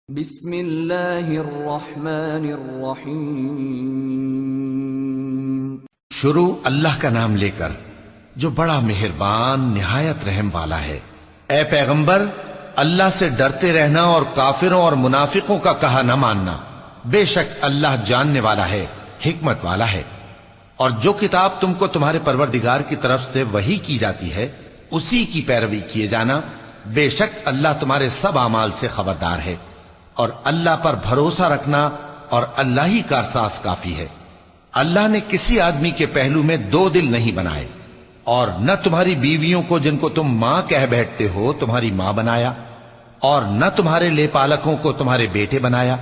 بسم اللہ الرحمن الرحیم۔ شروع اللہ کا نام لے کر جو بڑا مہربان نہایت رحم والا ہے۔ اے پیغمبر، اللہ سے ڈرتے رہنا اور کافروں اور منافقوں کا کہا نہ ماننا۔ بے شک اللہ جاننے والا ہے، حکمت والا ہے۔ اور جو کتاب تم کو تمہارے پروردگار کی طرف سے وحی کی جاتی ہے اسی کی پیروی کیے جانا۔ بے شک اللہ تمہارے سب اعمال سے خبردار ہے، اور اللہ پر بھروسہ رکھنا اور اللہ ہی کارساز کافی ہے۔ اللہ نے کسی آدمی کے پہلو میں دو دل نہیں بنائے، اور نہ تمہاری بیویوں کو جن کو تم ماں کہہ بیٹھتے ہو تمہاری ماں بنایا، اور نہ تمہارے لے پالکوں کو تمہارے بیٹے بنایا۔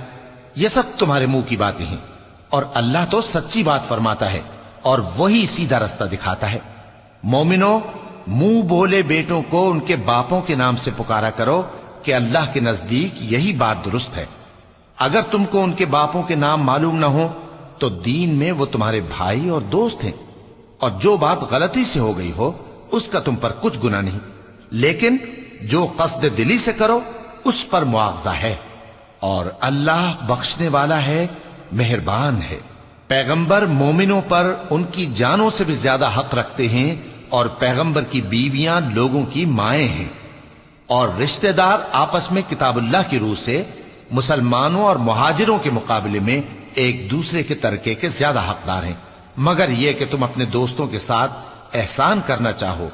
یہ سب تمہارے منہ کی باتیں ہیں، اور اللہ تو سچی بات فرماتا ہے اور وہی سیدھا رستہ دکھاتا ہے۔ مومنو، منہ بولے بیٹوں کو ان کے باپوں کے نام سے پکارا کرو کہ اللہ کے نزدیک یہی بات درست ہے۔ اگر تم کو ان کے باپوں کے نام معلوم نہ ہو تو دین میں وہ تمہارے بھائی اور دوست ہیں، اور جو بات غلطی سے ہو گئی ہو اس کا تم پر کچھ گناہ نہیں، لیکن جو قصد دلی سے کرو اس پر مواخذہ ہے، اور اللہ بخشنے والا ہے، مہربان ہے۔ پیغمبر مومنوں پر ان کی جانوں سے بھی زیادہ حق رکھتے ہیں، اور پیغمبر کی بیویاں لوگوں کی مائیں ہیں، اور رشتہ دار آپس میں کتاب اللہ کی روح سے مسلمانوں اور مہاجروں کے مقابلے میں ایک دوسرے کے ترکے کے زیادہ حقدار ہیں، مگر یہ کہ تم اپنے دوستوں کے ساتھ احسان کرنا چاہو۔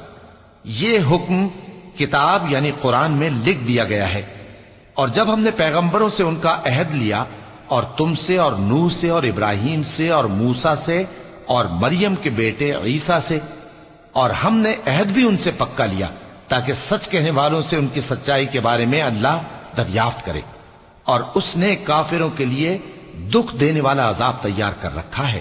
یہ حکم کتاب یعنی قرآن میں لکھ دیا گیا ہے، اور جب ہم نے پیغمبروں سے ان کا عہد لیا، اور تم سے اور نوح سے اور ابراہیم سے اور موسیٰ سے اور مریم کے بیٹے عیسیٰ سے، اور ہم نے عہد بھی ان سے پکا لیا تاکہ سچ کہنے والوں سے ان کی سچائی کے بارے میں اللہ دریافت کرے، اور اس نے کافروں کے لیے دکھ دینے والا عذاب تیار کر رکھا ہے۔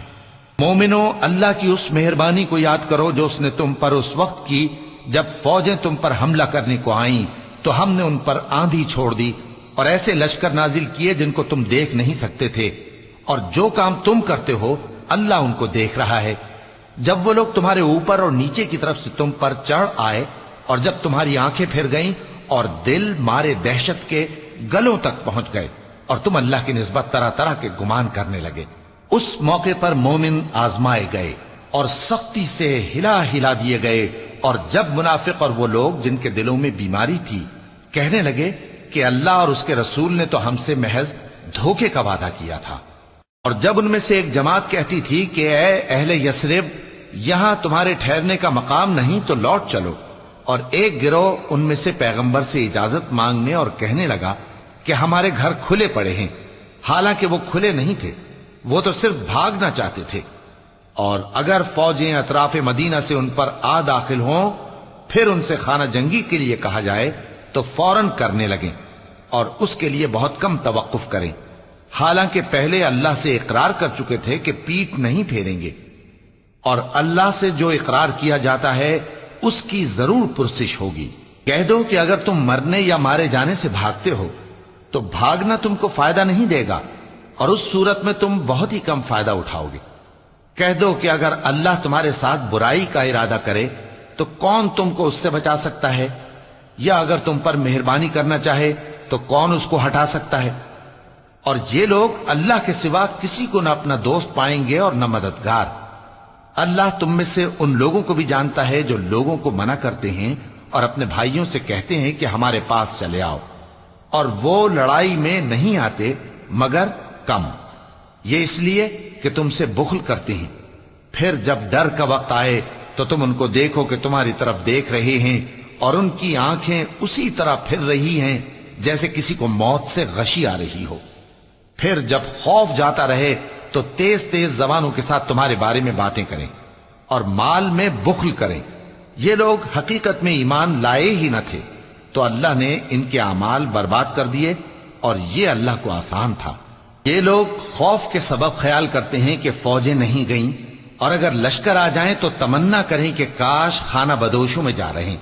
مومنو، اللہ کی اس مہربانی کو یاد کرو جو اس نے تم پر اس وقت کی جب فوجیں تم پر حملہ کرنے کو آئیں تو ہم نے ان پر آندھی چھوڑ دی اور ایسے لشکر نازل کیے جن کو تم دیکھ نہیں سکتے تھے، اور جو کام تم کرتے ہو اللہ ان کو دیکھ رہا ہے۔ جب وہ لوگ تمہارے اوپر اور نیچے کی طرف سے تم پر چڑھ آئے، اور جب تمہاری آنکھیں پھر گئیں اور دل مارے دہشت کے گلوں تک پہنچ گئے، اور تم اللہ کی نسبت طرح طرح کے گمان کرنے لگے، اس موقع پر مومن آزمائے گئے اور سختی سے ہلا ہلا دیے گئے۔ اور جب منافق اور وہ لوگ جن کے دلوں میں بیماری تھی کہنے لگے کہ اللہ اور اس کے رسول نے تو ہم سے محض دھوکے کا وعدہ کیا تھا، اور جب ان میں سے ایک جماعت کہتی تھی کہ اے اہل یثرب، یہاں تمہارے ٹھہرنے کا مقام نہیں تو لوٹ چلو، اور ایک گروہ ان میں سے پیغمبر سے اجازت مانگنے اور کہنے لگا کہ ہمارے گھر کھلے پڑے ہیں، حالانکہ وہ کھلے نہیں تھے، وہ تو صرف بھاگنا چاہتے تھے۔ اور اگر فوجیں اطراف مدینہ سے ان پر آ داخل ہوں پھر ان سے خانہ جنگی کے لیے کہا جائے تو فوراً کرنے لگیں، اور اس کے لیے بہت کم توقف کریں، حالانکہ پہلے اللہ سے اقرار کر چکے تھے کہ پیٹ نہیں پھیریں گے، اور اللہ سے جو اقرار کیا جاتا ہے اس کی ضرور پرسش ہوگی۔ کہہ دو کہ اگر تم مرنے یا مارے جانے سے بھاگتے ہو تو بھاگنا تم کو فائدہ نہیں دے گا، اور اس صورت میں تم بہت ہی کم فائدہ اٹھاؤ گے۔ کہہ دو کہ اگر اللہ تمہارے ساتھ برائی کا ارادہ کرے تو کون تم کو اس سے بچا سکتا ہے، یا اگر تم پر مہربانی کرنا چاہے تو کون اس کو ہٹا سکتا ہے۔ اور یہ لوگ اللہ کے سوا کسی کو نہ اپنا دوست پائیں گے اور نہ مددگار۔ اللہ تم میں سے ان لوگوں کو بھی جانتا ہے جو لوگوں کو منع کرتے ہیں اور اپنے بھائیوں سے کہتے ہیں کہ ہمارے پاس چلے آؤ، اور وہ لڑائی میں نہیں آتے مگر کم، یہ اس لیے کہ تم سے بخل کرتے ہیں۔ پھر جب ڈر کا وقت آئے تو تم ان کو دیکھو کہ تمہاری طرف دیکھ رہے ہیں، اور ان کی آنکھیں اسی طرح پھر رہی ہیں جیسے کسی کو موت سے غشی آ رہی ہو۔ پھر جب خوف جاتا رہے تو تیز تیز زبانوں کے ساتھ تمہارے بارے میں باتیں کریں اور مال میں بخل کریں۔ یہ لوگ حقیقت میں ایمان لائے ہی نہ تھے، تو اللہ نے ان کے اعمال برباد کر دیے، اور یہ اللہ کو آسان تھا۔ یہ لوگ خوف کے سبب خیال کرتے ہیں کہ فوجیں نہیں گئیں، اور اگر لشکر آ جائیں تو تمنا کریں کہ کاش خانہ بدوشوں میں جا رہے،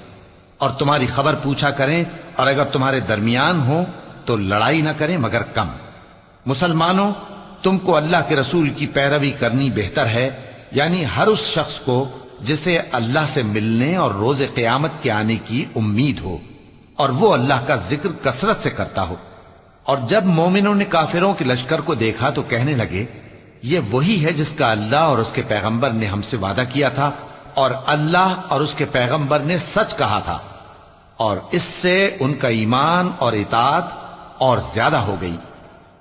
اور تمہاری خبر پوچھا کریں، اور اگر تمہارے درمیان ہو تو لڑائی نہ کریں مگر کم۔ مسلمانوں، تم کو اللہ کے رسول کی پیروی کرنی بہتر ہے، یعنی ہر اس شخص کو جسے اللہ سے ملنے اور روز قیامت کے آنے کی امید ہو، اور وہ اللہ کا ذکر کثرت سے کرتا ہو، اور جب مومنوں نے کافروں کے لشکر کو دیکھا تو کہنے لگے یہ وہی ہے جس کا اللہ اور اس کے پیغمبر نے ہم سے وعدہ کیا تھا، اور اللہ اور اس کے پیغمبر نے سچ کہا تھا، اور اس سے ان کا ایمان اور اطاعت اور زیادہ ہو گئی۔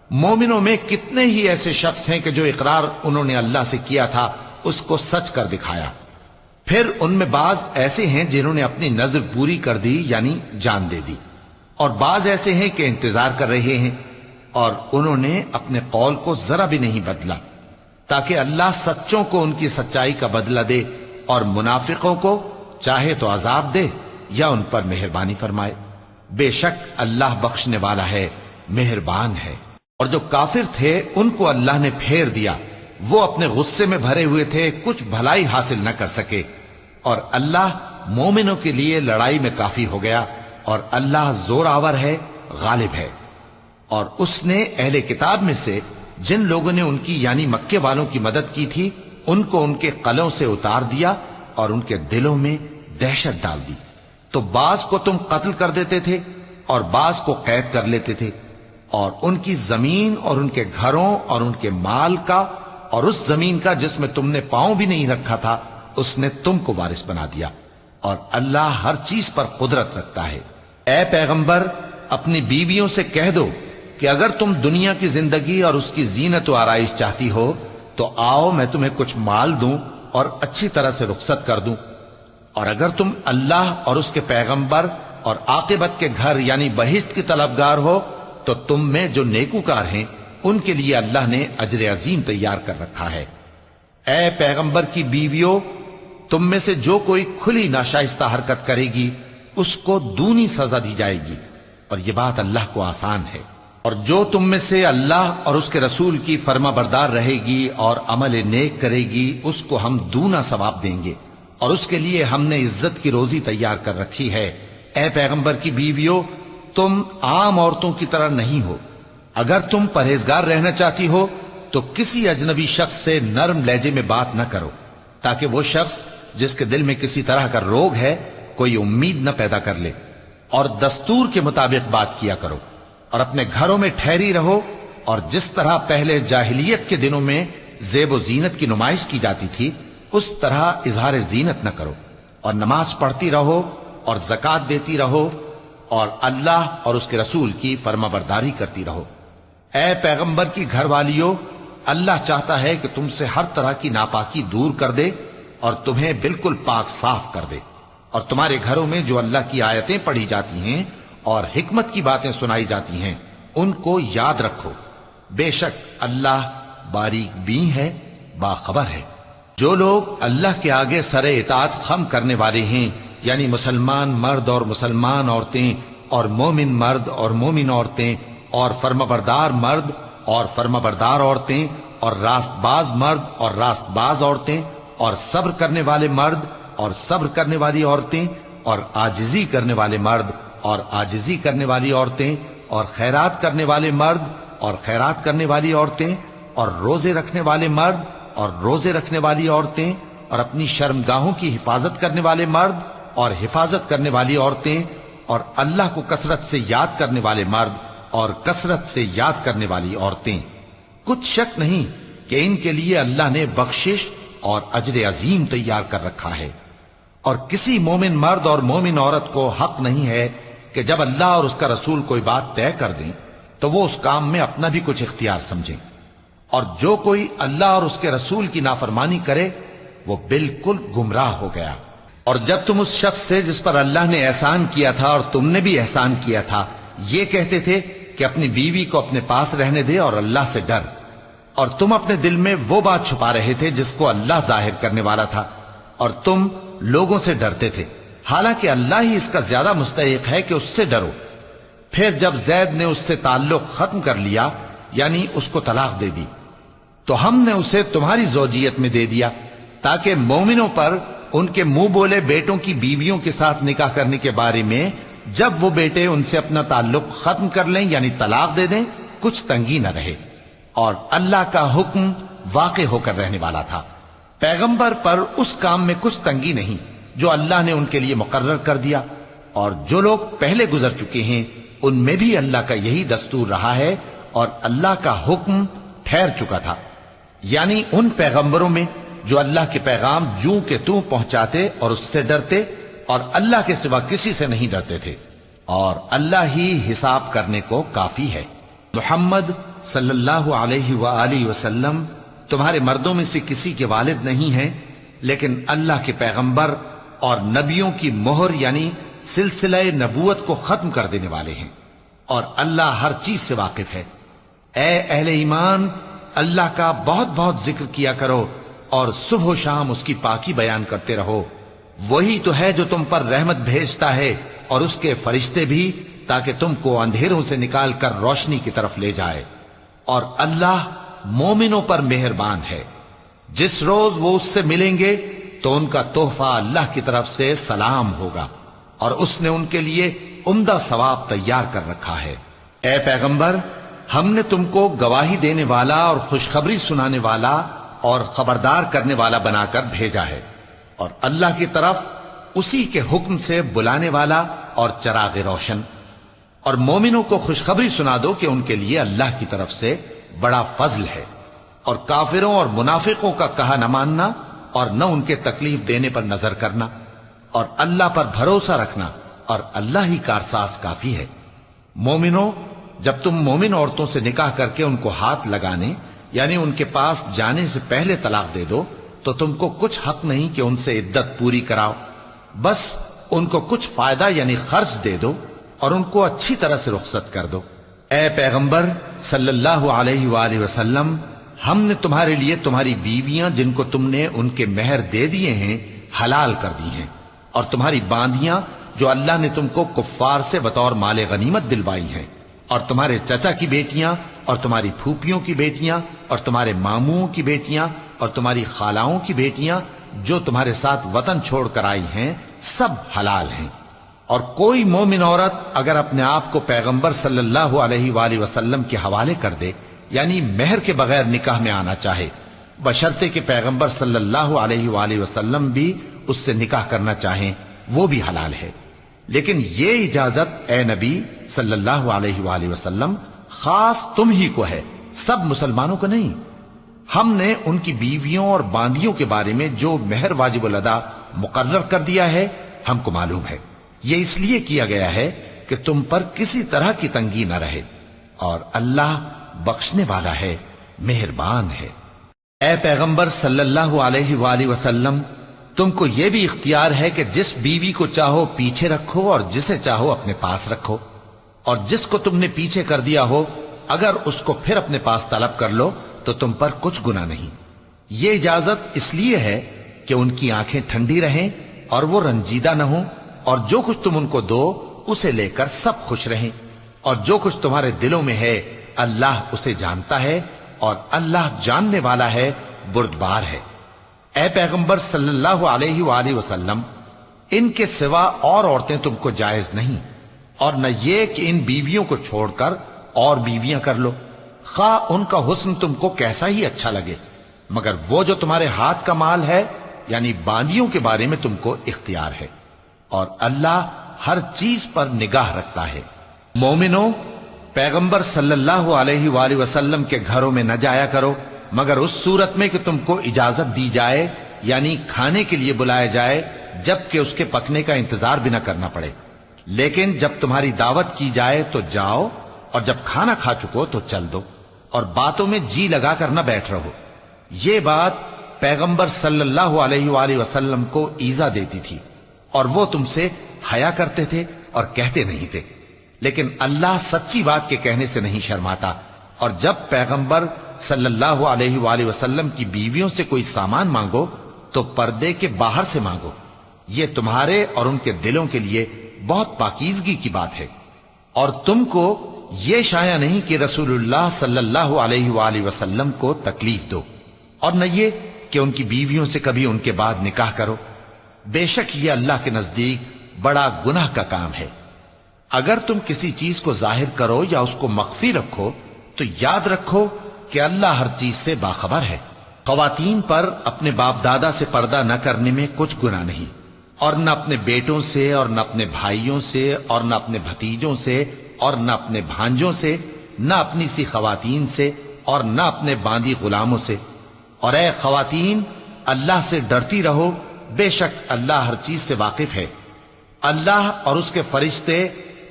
مومنوں میں کتنے ہی ایسے شخص ہیں کہ جو اقرار انہوں نے اللہ سے کیا تھا اس کو سچ کر دکھایا۔ پھر ان میں بعض ایسے ہیں جنہوں نے اپنی نذر پوری کر دی، یعنی جان دے دی، اور بعض ایسے ہیں کہ انتظار کر رہے ہیں، اور انہوں نے اپنے قول کو ذرا بھی نہیں بدلا، تاکہ اللہ سچوں کو ان کی سچائی کا بدلہ دے اور منافقوں کو چاہے تو عذاب دے یا ان پر مہربانی فرمائے۔ بے شک اللہ بخشنے والا ہے، مہربان ہے۔ اور جو کافر تھے ان کو اللہ نے پھیر دیا، وہ اپنے غصے میں بھرے ہوئے تھے، کچھ بھلائی حاصل نہ کر سکے، اور اللہ مومنوں کے لیے لڑائی میں کافی ہو گیا، اور اللہ زور آور ہے، غالب ہے۔ اور اس نے اہل کتاب میں سے جن لوگوں نے ان کی یعنی مکے والوں کی مدد کی تھی ان کو ان کے قلعوں سے اتار دیا اور ان کے دلوں میں دہشت ڈال دی، تو بعض کو تم قتل کر دیتے تھے اور بعض کو قید کر لیتے تھے، اور ان کی زمین اور ان کے گھروں اور ان کے مال کا اور اس زمین کا جس میں تم نے پاؤں بھی نہیں رکھا تھا اس نے تم کو وارث بنا دیا، اور اللہ ہر چیز پر قدرت رکھتا ہے۔ اے پیغمبر اپنی بیویوں سے کہہ دو کہ اگر تم دنیا کی زندگی اور اس کی زینت و آرائش چاہتی ہو تو آؤ میں تمہیں کچھ مال دوں اور اچھی طرح سے رخصت کر دوں، اور اگر تم اللہ اور اس کے پیغمبر اور عاقبت کے گھر یعنی بہشت کی طلبگار ہو تو تم میں جو نیکوکار ہیں ان کے لیے اللہ نے اجر عظیم تیار کر رکھا ہے۔ اے پیغمبر کی بیویوں، تم میں سے جو کوئی کھلی ناشائستہ حرکت کرے گی اس کو دونی سزا دی جائے گی، اور یہ بات اللہ کو آسان ہے۔ اور جو تم میں سے اللہ اور اس کے رسول کی فرما بردار رہے گی اور عمل نیک کرے گی اس کو ہم دونا ثواب دیں گے، اور اس کے لیے ہم نے عزت کی روزی تیار کر رکھی ہے۔ اے پیغمبر کی بیویوں، تم عام عورتوں کی طرح نہیں ہو، اگر تم پرہیزگار رہنا چاہتی ہو تو کسی اجنبی شخص سے نرم لہجے میں بات نہ کرو، تاکہ وہ شخص جس کے دل میں کسی طرح کا روگ ہے کوئی امید نہ پیدا کر لے، اور دستور کے مطابق بات کیا کرو، اور اپنے گھروں میں ٹھہری رہو، اور جس طرح پہلے جاہلیت کے دنوں میں زیب و زینت کی نمائش کی جاتی تھی اس طرح اظہار زینت نہ کرو، اور نماز پڑھتی رہو اور زکوٰۃ دیتی رہو، اور اللہ اور اس کے رسول کی فرما برداری کرتی رہو۔ اے پیغمبر کی گھر والیوں، اللہ چاہتا ہے کہ تم سے ہر طرح کی ناپاکی دور کر دے اور تمہیں بالکل پاک صاف کر دے، اور تمہارے گھروں میں جو اللہ کی آیتیں پڑھی جاتی ہیں اور حکمت کی باتیں سنائی جاتی ہیں ان کو یاد رکھو، بے شک اللہ باریک بین ہے، باخبر ہے۔ جو لوگ اللہ کے آگے سر اطاعت خم کرنے والے ہیں یعنی مسلمان مرد اور مسلمان عورتیں اور مومن مرد اور مومن عورتیں اور فرمانبردار مرد اور فرمانبردار عورتیں اور راست باز مرد اور راست باز عورتیں اور صبر کرنے والے مرد اور صبر کرنے والی عورتیں اور عاجزی کرنے والے مرد اور عاجزی کرنے والی عورتیں اور خیرات کرنے والے مرد اور خیرات کرنے والی عورتیں اور روزے رکھنے والے مرد اور روزے رکھنے والی عورتیں اور اپنی شرمگاہوں کی حفاظت کرنے والے مرد اور حفاظت کرنے والی عورتیں اور اللہ کو کثرت سے یاد کرنے والے مرد اور کثرت سے یاد کرنے والی عورتیں۔ کچھ شک نہیں کہ ان کے لیے اللہ نے بخشش اور اجر عظیم تیار کر رکھا ہے، اور کسی مومن مرد اور مومن عورت کو حق نہیں ہے کہ جب اللہ اور اس کا رسول کوئی بات طے کر دیں تو وہ اس کام میں اپنا بھی کچھ اختیار سمجھیں، اور جو کوئی اللہ اور اس کے رسول کی نافرمانی کرے وہ بالکل گمراہ ہو گیا۔ اور جب تم اس شخص سے جس پر اللہ نے احسان کیا تھا اور تم نے بھی احسان کیا تھا یہ کہتے تھے کہ اپنی بیوی کو اپنے پاس رہنے دے اور اللہ سے ڈر، اور تم اپنے دل میں وہ بات چھپا رہے تھے جس کو اللہ ظاہر کرنے والا تھا، اور تم لوگوں سے ڈرتے تھے، حالانکہ اللہ ہی اس کا زیادہ مستحق ہے کہ اس سے ڈرو۔ پھر جب زید نے اس سے تعلق ختم کر لیا یعنی اس کو طلاق دے دی تو ہم نے اسے تمہاری زوجیت میں دے دیا تاکہ مومنوں پر ان کے منہ بولے بیٹوں کی بیویوں کے ساتھ نکاح کرنے کے بارے میں جب وہ بیٹے ان سے اپنا تعلق ختم کر لیں یعنی طلاق دے دیں کچھ تنگی نہ رہے، اور اللہ کا حکم واقع ہو کر رہنے والا تھا۔ پیغمبر پر اس کام میں کچھ تنگی نہیں جو اللہ نے ان کے لیے مقرر کر دیا، اور جو لوگ پہلے گزر چکے ہیں ان میں بھی اللہ کا یہی دستور رہا ہے اور اللہ کا حکم ٹھہر چکا تھا، یعنی ان پیغمبروں میں جو اللہ کے پیغام جوں کہ توں پہنچاتے اور اس سے ڈرتے اور اللہ کے سوا کسی سے نہیں ڈرتے تھے، اور اللہ ہی حساب کرنے کو کافی ہے۔ محمد صلی اللہ علیہ وآلہ وسلم تمہارے مردوں میں سے کسی کے والد نہیں ہیں، لیکن اللہ کے پیغمبر اور نبیوں کی مہر یعنی سلسلہ نبوت کو ختم کر دینے والے ہیں، اور اللہ ہر چیز سے واقف ہے۔ اے اہل ایمان، اللہ کا بہت بہت ذکر کیا کرو اور صبح و شام اس کی پاکی بیان کرتے رہو، وہی تو ہے جو تم پر رحمت بھیجتا ہے اور اس کے فرشتے بھی، تاکہ تم کو اندھیروں سے نکال کر روشنی کی طرف لے جائے، اور اللہ مومنوں پر مہربان ہے۔ جس روز وہ اس سے ملیں گے تو ان کا تحفہ اللہ کی طرف سے سلام ہوگا، اور اس نے ان کے لیے عمدہ ثواب تیار کر رکھا ہے۔ اے پیغمبر، ہم نے تم کو گواہی دینے والا اور خوشخبری سنانے والا اور خبردار کرنے والا بنا کر بھیجا ہے، اور اللہ کی طرف اسی کے حکم سے بلانے والا اور چراغ روشن۔ اور مومنوں کو خوشخبری سنا دو کہ ان کے لیے اللہ کی طرف سے بڑا فضل ہے، اور کافروں اور منافقوں کا کہا نہ ماننا اور نہ ان کے تکلیف دینے پر نظر کرنا، اور اللہ پر بھروسہ رکھنا، اور اللہ ہی کارساز کافی ہے۔ مومنوں، جب تم مومن عورتوں سے نکاح کر کے ان کو ہاتھ لگانے یعنی ان کے پاس جانے سے پہلے طلاق دے دو تو تم کو کچھ حق نہیں کہ ان سے عدت پوری کراؤ، بس ان کو کچھ فائدہ یعنی خرچ دے دو اور ان کو اچھی طرح سے رخصت کر دو۔ اے پیغمبر صلی اللہ علیہ وآلہ وسلم، ہم نے تمہارے لیے تمہاری بیویاں جن کو تم نے ان کے مہر دے دیے ہیں حلال کر دی ہیں، اور تمہاری باندیاں جو اللہ نے تم کو کفار سے بطور مال غنیمت دلوائی ہیں، اور تمہارے چچا کی بیٹیاں اور تمہاری پھوپھیوں کی بیٹیاں اور تمہارے ماموں کی بیٹیاں اور تمہاری خالاؤں کی بیٹیاں جو تمہارے ساتھ وطن چھوڑ کر آئی ہیں، سب حلال ہیں۔ اور کوئی مومن عورت اگر اپنے آپ کو پیغمبر صلی اللہ علیہ وآلہ وسلم کے حوالے کر دے یعنی مہر کے بغیر نکاح میں آنا چاہے، بشرطے کہ پیغمبر صلی اللہ علیہ وآلہ وسلم بھی اس سے نکاح کرنا چاہیں، وہ بھی حلال ہے۔ لیکن یہ اجازت اے نبی صلی اللہ علیہ وآلہ وسلم خاص تم ہی کو ہے، سب مسلمانوں کو نہیں۔ ہم نے ان کی بیویوں اور باندیوں کے بارے میں جو مہر واجب الادا مقرر کر دیا ہے ہم کو معلوم ہے، یہ اس لیے کیا گیا ہے کہ تم پر کسی طرح کی تنگی نہ رہے، اور اللہ بخشنے والا ہے، مہربان ہے۔ اے پیغمبر صلی اللہ علیہ وآلہ وسلم، تم کو یہ بھی اختیار ہے کہ جس بیوی کو چاہو پیچھے رکھو اور جسے چاہو اپنے پاس رکھو، اور جس کو تم نے پیچھے کر دیا ہو اگر اس کو پھر اپنے پاس طلب کر لو تو تم پر کچھ گناہ نہیں۔ یہ اجازت اس لیے ہے کہ ان کی آنکھیں ٹھنڈی رہیں اور وہ رنجیدہ نہ ہوں، اور جو کچھ تم ان کو دو اسے لے کر سب خوش رہیں، اور جو کچھ تمہارے دلوں میں ہے اللہ اسے جانتا ہے، اور اللہ جاننے والا ہے، بردبار ہے۔ اے پیغمبر صلی اللہ علیہ وآلہ وسلم، ان کے سوا اور عورتیں تم کو جائز نہیں، اور نہ یہ کہ ان بیویوں کو چھوڑ کر اور بیویاں کر لو، خواہ ان کا حسن تم کو کیسا ہی اچھا لگے، مگر وہ جو تمہارے ہاتھ کا مال ہے یعنی باندیوں کے بارے میں تم کو اختیار ہے، اور اللہ ہر چیز پر نگاہ رکھتا ہے۔ مومنوں، پیغمبر صلی اللہ علیہ وآلہ وسلم کے گھروں میں نہ جایا کرو مگر اس صورت میں کہ تم کو اجازت دی جائے یعنی کھانے کے لیے بلایا جائے، جبکہ اس کے پکنے کا انتظار بھی نہ کرنا پڑے۔ لیکن جب تمہاری دعوت کی جائے تو جاؤ، اور جب کھانا کھا چکو تو چل دو، اور باتوں میں جی لگا کر نہ بیٹھ رہو۔ یہ بات پیغمبر صلی اللہ علیہ وآلہ وسلم کو ایذا دیتی تھی، اور وہ تم سے حیا کرتے تھے اور کہتے نہیں تھے، لیکن اللہ سچی بات کے کہنے سے نہیں شرماتا۔ اور جب پیغمبر صلی اللہ علیہ وآلہ وسلم کی بیویوں سے کوئی سامان مانگو تو پردے کے باہر سے مانگو، یہ تمہارے اور ان کے دلوں کے لیے بہت پاکیزگی کی بات ہے۔ اور تم کو یہ شایع نہیں کہ رسول اللہ صلی اللہ علیہ وآلہ وسلم کو تکلیف دو، اور نہ یہ کہ ان کی بیویوں سے کبھی ان کے بعد نکاح کرو، بے شک یہ اللہ کے نزدیک بڑا گناہ کا کام ہے۔ اگر تم کسی چیز کو ظاہر کرو یا اس کو مخفی رکھو تو یاد رکھو کہ اللہ ہر چیز سے باخبر ہے۔ خواتین پر اپنے باپ دادا سے پردہ نہ کرنے میں کچھ گناہ نہیں، اور نہ اپنے بیٹوں سے اور نہ اپنے بھائیوں سے اور نہ اپنے بھتیجوں سے اور نہ اپنے بھانجوں سے، نہ اپنی سی خواتین سے، اور نہ اپنے باندی غلاموں سے۔ اور اے خواتین، اللہ سے ڈرتی رہو، بے شک اللہ ہر چیز سے واقف ہے۔ اللہ اور اس کے فرشتے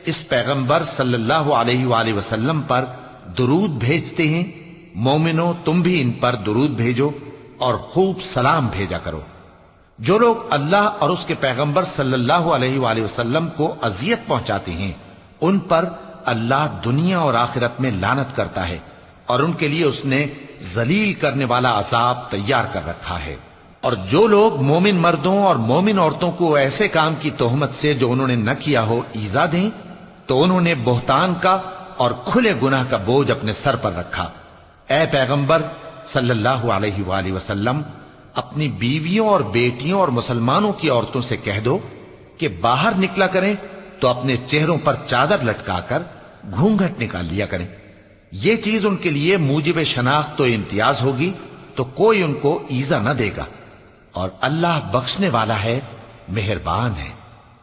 اس پیغمبر صلی اللہ علیہ وآلہ وسلم پر درود بھیجتے ہیں۔ مومنو، تم بھی ان پر درود بھیجو اور خوب سلام بھیجا کرو۔ جو لوگ اللہ اور اس کے پیغمبر صلی اللہ علیہ وآلہ وسلم کو اذیت پہنچاتے ہیں، ان پر اللہ دنیا اور آخرت میں لعنت کرتا ہے، اور ان کے لیے اس نے ذلیل کرنے والا عذاب تیار کر رکھا ہے۔ اور جو لوگ مومن مردوں اور مومن عورتوں کو ایسے کام کی تہمت سے جو انہوں نے نہ کیا ہو ایذا دیں، تو انہوں نے بہتان کا اور کھلے گناہ کا بوجھ اپنے سر پر رکھا۔ اے پیغمبر صلی اللہ علیہ وآلہ وسلم، اپنی بیویوں اور بیٹیوں اور مسلمانوں کی عورتوں سے کہہ دو کہ باہر نکلا کریں تو اپنے چہروں پر چادر لٹکا کر گھونگھٹ نکال لیا کریں۔ یہ چیز ان کے لیے موجب شناخت و امتیاز ہوگی، تو کوئی ان کو ایذا نہ دے گا، اور اللہ بخشنے والا ہے، مہربان ہے۔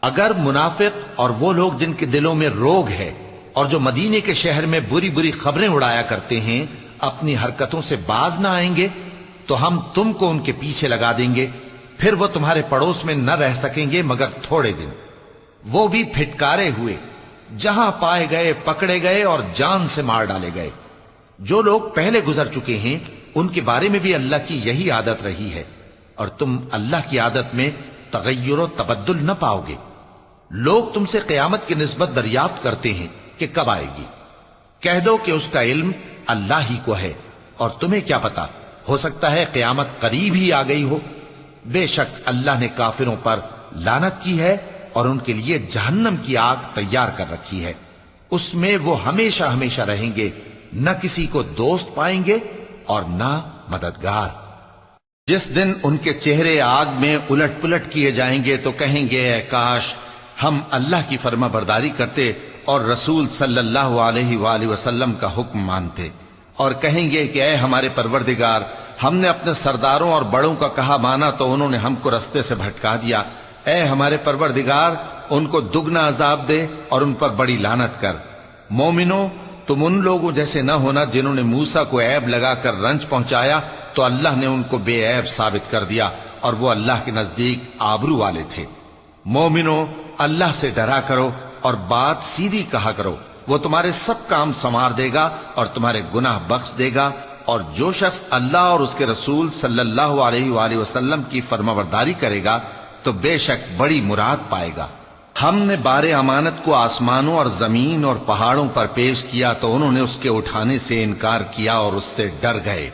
اگر منافق اور وہ لوگ جن کے دلوں میں روگ ہے اور جو مدینے کے شہر میں بری بری خبریں اڑایا کرتے ہیں اپنی حرکتوں سے باز نہ آئیں گے تو ہم تم کو ان کے پیچھے لگا دیں گے، پھر وہ تمہارے پڑوس میں نہ رہ سکیں گے مگر تھوڑے دن، وہ بھی پھٹکارے ہوئے، جہاں پائے گئے پکڑے گئے اور جان سے مار ڈالے گئے۔ جو لوگ پہلے گزر چکے ہیں ان کے بارے میں بھی اللہ کی یہی عادت رہی ہے، اور تم اللہ کی عادت میں تغیر و تبدل نہ پاؤ گے۔ لوگ تم سے قیامت کی نسبت دریافت کرتے ہیں کہ کب آئے گی، کہہ دو کہ اس کا علم اللہ ہی کو ہے، اور تمہیں کیا پتا، ہو سکتا ہے قیامت قریب ہی آ گئی ہو۔ بے شک اللہ نے کافروں پر لعنت کی ہے اور ان کے لیے جہنم کی آگ تیار کر رکھی ہے، اس میں وہ ہمیشہ ہمیشہ رہیں گے، نہ کسی کو دوست پائیں گے اور نہ مددگار۔ جس دن ان کے چہرے آگ میں الٹ پلٹ کیے جائیں گے تو کہیں گے اے کاش ہم اللہ کی فرما برداری کرتے اور رسول صلی اللہ علیہ وآلہ وسلم کا حکم مانتے، اور کہیں گے کہ اے ہمارے پروردگار، ہم نے اپنے سرداروں اور بڑوں کا کہا مانا تو انہوں نے ہم کو رستے سے بھٹکا دیا۔ اے ہمارے پروردگار، ان کو دگنا عذاب دے اور ان پر بڑی لعنت کر۔ مومنو، تم ان لوگوں جیسے نہ ہونا جنہوں نے موسیٰ کو عیب لگا کر رنج پہنچایا تو اللہ نے ان کو بے عیب ثابت کر دیا، اور وہ اللہ کے نزدیک آبرو والے تھے۔ مومنو، اللہ سے ڈرا کرو اور بات سیدھی کہا کرو، وہ تمہارے سب کام سنوار دے گا اور تمہارے گناہ بخش دے گا، اور جو شخص اللہ اور اس کے رسول صلی اللہ علیہ وآلہ وسلم کی فرمانبرداری کرے گا تو بے شک بڑی مراد پائے گا۔ ہم نے بار امانت کو آسمانوں اور زمین اور پہاڑوں پر پیش کیا تو انہوں نے اس کے اٹھانے سے انکار کیا اور اس سے ڈر گئے،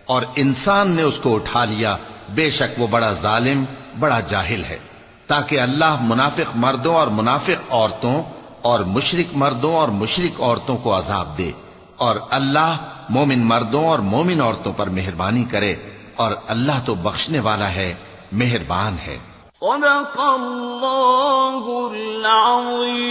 اور انسان نے اس کو اٹھا لیا، بے شک وہ بڑا ظالم، بڑا جاہل ہے۔ تاکہ اللہ منافق مردوں اور منافق عورتوں اور مشرک مردوں اور مشرک عورتوں کو عذاب دے، اور اللہ مومن مردوں اور مومن عورتوں پر مہربانی کرے، اور اللہ تو بخشنے والا ہے، مہربان ہے۔ صدق اللہ العظیم۔